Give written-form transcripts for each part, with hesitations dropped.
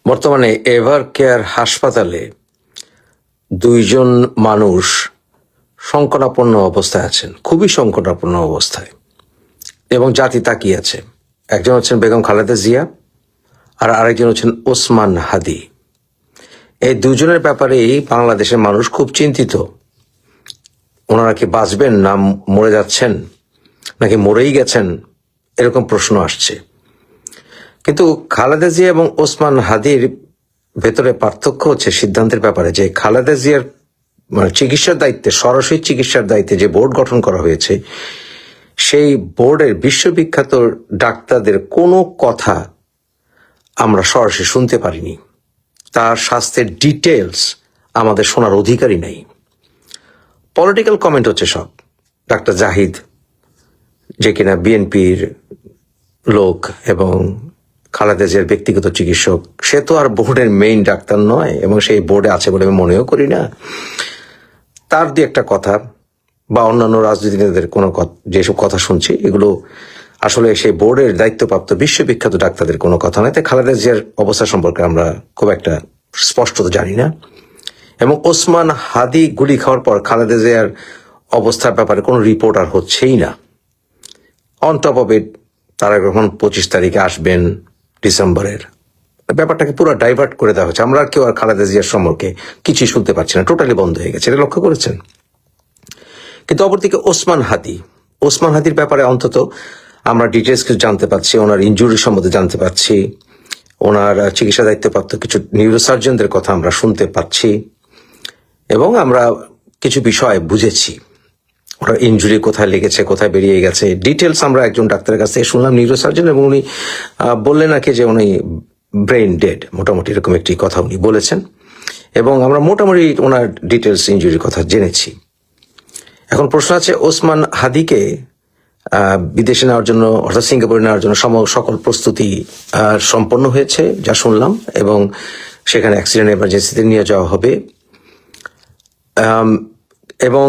বর্তমানে ever care হাসপাতালে দুইজন মানুষ সংকটাপন্ন অবস্থায় আছেন, খুবই সংকটাপন্ন অবস্থায়, এবং জাতি তাকিয়ে আছে। একজন হচ্ছেন বেগম খালেদা জিয়া আর আরেকজন হচ্ছেন ওসমান হাদি। এই দুজনের ব্যাপারেই বাংলাদেশের মানুষ খুব চিন্তিত। ওনারা কি বাঁচবেন না মরে যাচ্ছেন, নাকি মরেই গেছেন, এরকম প্রশ্ন আসছে। কিন্তু খালেদা জিয়া এবং ওসমান হাদির ভেতরে পার্থক্য হচ্ছে সিদ্ধান্তের ব্যাপারে, যে খালেদা জিয়ার চিকিৎসার দায়িত্বে, সরাসরি চিকিৎসার দায়িত্বে যে বোর্ড গঠন করা হয়েছে, সেই বোর্ডের বিশ্ববিখ্যাত ডাক্তারদের কোনো কথা আমরা সরাসরি শুনতে পারিনি। তার স্বাস্থ্যের ডিটেলস আমাদের শোনার অধিকারই নাই। পলিটিক্যাল কমেন্ট হচ্ছে সব। ডাক্তার জাহিদ, যে কিনা বিএনপির লোক এবং খালেদা জিয়ার ব্যক্তিগত চিকিৎসক, সে তো আর বোর্ডের মেইন ডাক্তার নয় এবং সেই বোর্ডে আছে বলে আমি মনেও করি না। তার দিয়ে একটা কথা বা অন্যান্য রাজনীতিবিদদের কোনো যেসব কথা শুনছি, এগুলো আসলে সেই বোর্ডের দায়িত্বপ্রাপ্ত বিশ্ববিখ্যাত ডাক্তারদের কোনো কথা নয়। তাই খালেদা জিয়ার অবস্থা সম্পর্কে আমরা খুব একটা স্পষ্টত জানি না। এবং ওসমান হাদি গুলি খাওয়ার পর খালেদা জিয়ার অবস্থার ব্যাপারে কোনো রিপোর্ট আর হচ্ছেই না। অন টপ অফ ইট, তারা যখন 25 তারিখে আসবেন ডিসেম্বরের, ব্যাপারটাকে পুরো ডাইভার্ট করে দেওয়া হচ্ছে। আমরা কেউ আর খালেদা জিয়ার সম্পর্কে কিছুই শুনতে পাচ্ছি না, টোটালি বন্ধ হয়ে গেছে। এটা লক্ষ্য করেছেন? কিন্তু অপরদিকে ওসমান হাদির ব্যাপারে অন্তত আমরা ডিটেলস কিছু জানতে পারছি, ওনার ইনজুরি সম্বন্ধে জানতে পারছি, ওনার চিকিৎসা দায়িত্বপ্রাপ্ত কিছু নিউরোসার্জনদের কথা আমরা শুনতে পাচ্ছি, এবং আমরা কিছু বিষয় বুঝেছি। ওনার ইনজুরি কোথায় লেগেছে, কোথায় বেরিয়ে গেছে, ডিটেলস আমরা একজন ডাক্তারের কাছ থেকে শুনলাম, নিউরোসার্জন, এবং উনি বললেন নাকি যে উনি ব্রেইন ডেড, মোটামুটি এরকম একটি কথা উনি বলেছেন। এবং আমরা মোটামুটি ওনার ডিটেলস ইনজুরির কথা জেনেছি। এখন প্রশ্ন আছে, ওসমান হাদিকে বিদেশে নেওয়ার জন্য, অর্থাৎ সিঙ্গাপুরে নেওয়ার জন্য সকল প্রস্তুতি সম্পন্ন হয়েছে যা শুনলাম, এবং সেখানে অ্যাক্সিডেন্ট এমার্জেন্সিতে নিয়ে যাওয়া হবে। এবং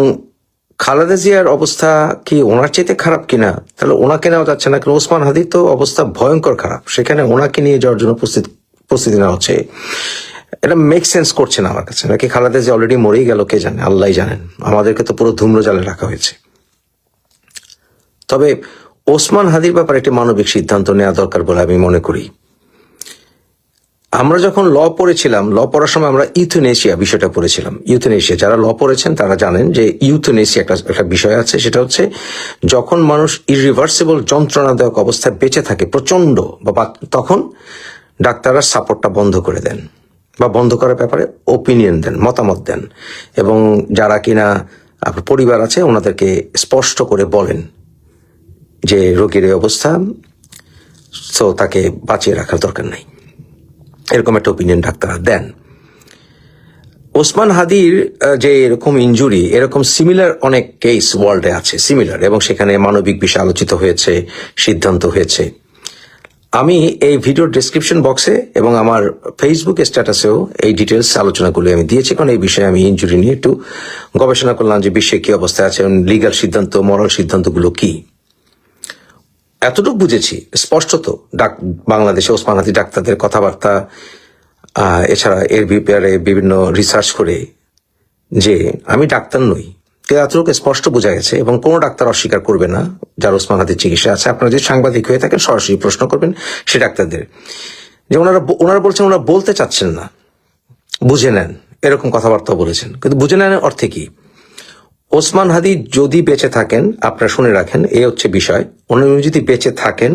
খালেদা জিয়ার অবস্থা কি ওনার চাইতে খারাপ কিনা, তাহলে ওনাকে নেওয়া যাচ্ছে না, কারণ ওসমান হাদির তো অবস্থা ভয়ঙ্কর খারাপ, সেখানে ওনাকে নিয়ে যাওয়ার জন্য প্রস্তুতি নেওয়া হচ্ছে। এটা মেক সেন্স করছে না আমার কাছে। নাকি খালেদা জিয়া অলরেডি মরেই গেল, কে জানে, আল্লাহ জানেন। আমাদেরকে তো পুরো ধূম্রজালে রাখা হয়েছে। তবে ওসমান হাদির ব্যাপারে একটি মানবিক সিদ্ধান্ত নেওয়া দরকার বলে আমি মনে করি। আমরা যখন ল পড়েছিলাম, ল পড়ার সময় আমরা ইউথেনেশিয়া বিষয়টা পড়েছিলাম। ইউথেনেশিয়া, যারা ল পড়েছেন তারা জানেন যে ইউথেনেশিয়া একটা বিষয় আছে। সেটা হচ্ছে যখন মানুষ ইরিভার্সিবল যন্ত্রণাদায়ক অবস্থায় বেঁচে থাকে প্রচন্ড, বা তখন ডাক্তাররা সাপোর্টটা বন্ধ করে দেন, বা বন্ধ করার ব্যাপারে ওপিনিয়ন দেন, মতামত দেন, এবং যারা কিনা পরিবার আছে ওনাদেরকে স্পষ্ট করে বলেন যে রোগীর এই অবস্থা, তো তাকে বাঁচিয়ে রাখার দরকার নাই, এরকম একটা ওপিনিয়ন ডাক্তাররা দেন। ওসমান হাদির যে এরকম ইনজুরি, এরকম সিমিলার অনেক কেস ওয়ার্ল্ডে আছে, সিমিলার, এবং সেখানে মানবিক বিষয় আলোচিত হয়েছে, সিদ্ধান্ত হয়েছে। আমি এই ভিডিওর ডেসক্রিপশন বক্সে এবং আমার ফেসবুক স্ট্যাটাসেও এই ডিটেলস আলোচনাগুলো আমি দিয়েছি, কারণ এই বিষয়ে আমি ইনজুরি নিয়ে একটু গবেষণা করলাম যে বিশ্বে কি অবস্থায় আছে, লিগাল সিদ্ধান্ত, মরাল সিদ্ধান্তগুলো কি। এতটুকু বুঝেছি স্পষ্টত বাংলাদেশে ওসমান হাদি ডাক্তারদের কথাবার্তা, এছাড়া এর ব্যাপারে বিভিন্ন রিসার্চ করে, যে আমি ডাক্তার নই, এতটুকু স্পষ্ট বোঝা গেছে। এবং কোনো ডাক্তার অস্বীকার করবে না যার ওসমান হাদির চিকিৎসা আছে। আপনারা যদি সাংবাদিক হয়ে থাকেন সরাসরি প্রশ্ন করবেন সে ডাক্তারদের, যে ওনারা বলছেন ওনারা বলতে চাচ্ছেন না, বুঝে নেন, এরকম কথাবার্তা বলেছেন। কিন্তু বুঝে নেন অর্থে কি? ওসমান হাদি যদি বেঁচে থাকেন, আপনারা শুনে রাখেন, এই হচ্ছে বিষয়, উনি যদি বেঁচে থাকেন,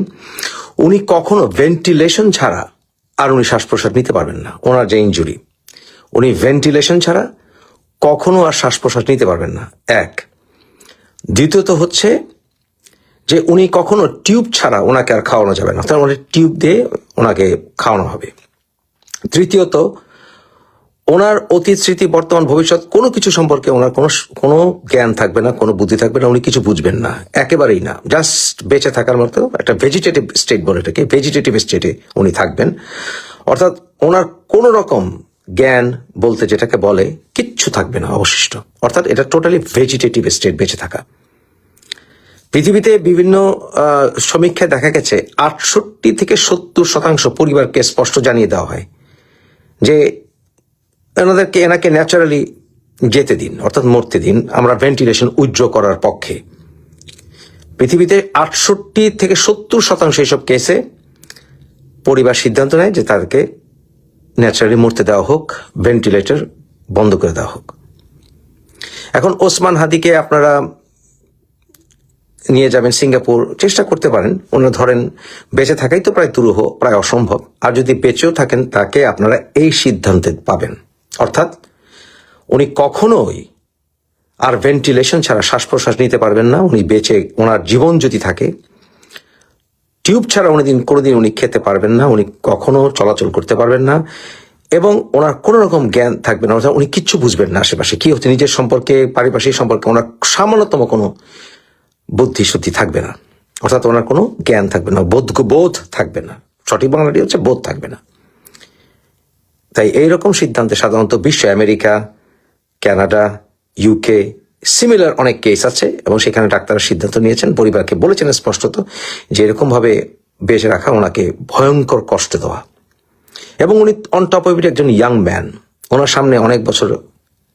উনি কখনো ভেন্টিলেশন ছাড়া আর উনি শ্বাস প্রশ্বাস নিতে পারবেন না। ওনার যে ইনজুরি, উনি ভেন্টিলেশন ছাড়া কখনো আর শ্বাস প্রশ্বাস নিতে পারবেন না, এক। দ্বিতীয়ত হচ্ছে যে উনি কখনো টিউব ছাড়া ওনাকে আর খাওয়ানো যাবে না, তার মানে টিউব দিয়ে ওনাকে খাওয়ানো হবে। তৃতীয়ত, ওনার অতীত, স্মৃতি, বর্তমান, ভবিষ্যৎ কোনো কিছু সম্পর্কে ওনার কোনো জ্ঞান থাকবে না, কোনো বুদ্ধি থাকবে না, উনি কিছু বুঝবেন না, একেবারেই না। জাস্ট বেঁচে থাকার মতো একটা ভেজিটেটিভ স্টেট বলে এটাকে, ভেজিটেটিভ স্টেটে উনি থাকবেন। অর্থাৎ ওনার কোন রকম জ্ঞান বলতে যেটাকে বলে কিচ্ছু থাকবে না অবশিষ্ট। অর্থাৎ এটা টোটালি ভেজিটেটিভ স্টেট, বেঁচে থাকা। পৃথিবীতে বিভিন্ন সমীক্ষায় দেখা গেছে 68 থেকে 70% পরিবারকে স্পষ্ট জানিয়ে দেওয়া হয় যে এনাকে ন্যাচারালি যেতে দিন, অর্থাৎ মরতে দিন। আমরা ভেন্টিলেশন উইথড্র করার পক্ষে। পৃথিবীতে 68 থেকে 70% এইসব কেসে পরিবার সিদ্ধান্ত নেয় যে তাদেরকে ন্যাচারালি মরতে দেওয়া হোক, ভেন্টিলেটর বন্ধ করে দেওয়া হোক। এখন ওসমান হাদিকে আপনারা নিয়ে যাবেন সিঙ্গাপুর, চেষ্টা করতে পারেন। ওনারা ধরেন বেঁচে থাকাই তো প্রায় দুরূহ, প্রায় অসম্ভব। আর যদি বেঁচেও থাকেন তাকে আপনারা এই সিদ্ধান্তে পাবেন, অর্থাৎ উনি কখনোই আর ভেন্টিলেশন ছাড়া শ্বাস প্রশ্বাস নিতে পারবেন না। উনি বেঁচে, ওনার জীবন যদি থাকে, টিউব ছাড়া কোনোদিন উনি খেতে পারবেন না, উনি কখনো চলাচল করতে পারবেন না, এবং ওনার কোনো রকম জ্ঞান থাকবে না। অর্থাৎ উনি কিচ্ছু বুঝবেন না আশেপাশে কি হচ্ছে, নিজের সম্পর্কে, পারিপার্শ্বিক সম্পর্কে ওনার সামান্যতম কোনো বুদ্ধি শুদ্ধি থাকবে না। অর্থাৎ ওনার কোনো জ্ঞান থাকবে না, বোধ থাকবে না। সঠিক বাংলাটি হচ্ছে বোধ থাকবে না। তাই এইরকম সিদ্ধান্তে সাধারণত বিশ্ব, আমেরিকা, কানাডা, ইউকে সিমিলার অনেক কেস আছে, এবং সেখানে ডাক্তাররা সিদ্ধান্ত নিয়েছেন, পরিবারকে বলেছেন স্পষ্টত যে এরকমভাবে বেঁচে রাখা ওনাকে ভয়ঙ্কর কষ্ট দেওয়া। এবং উনি অন টপ অফ ইট একজন ইয়াং ম্যান, ওনার সামনে অনেক বছর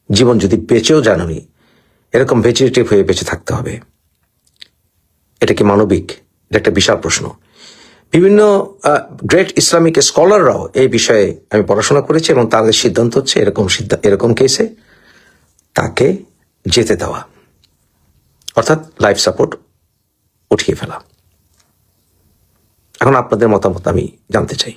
জীবন, যদি বেঁচেও যান উনি, এরকম ভেজিটেটিভ হয়ে বেঁচে থাকতে হবে। এটা কি মানবিক? এটা একটা বিশাল প্রশ্ন। বিভিন্ন গ্রেট ইসলামিক স্কলাররাও এই বিষয়ে আমি পড়াশোনা করেছি, এবং তাদের সিদ্ধান্ত হচ্ছে এরকম কেসে তাকে যেতে দেওয়া, অর্থাৎ লাইফ সাপোর্ট উঠিয়ে ফেলা। এখন আপনাদের মতামত আমি জানতে চাই।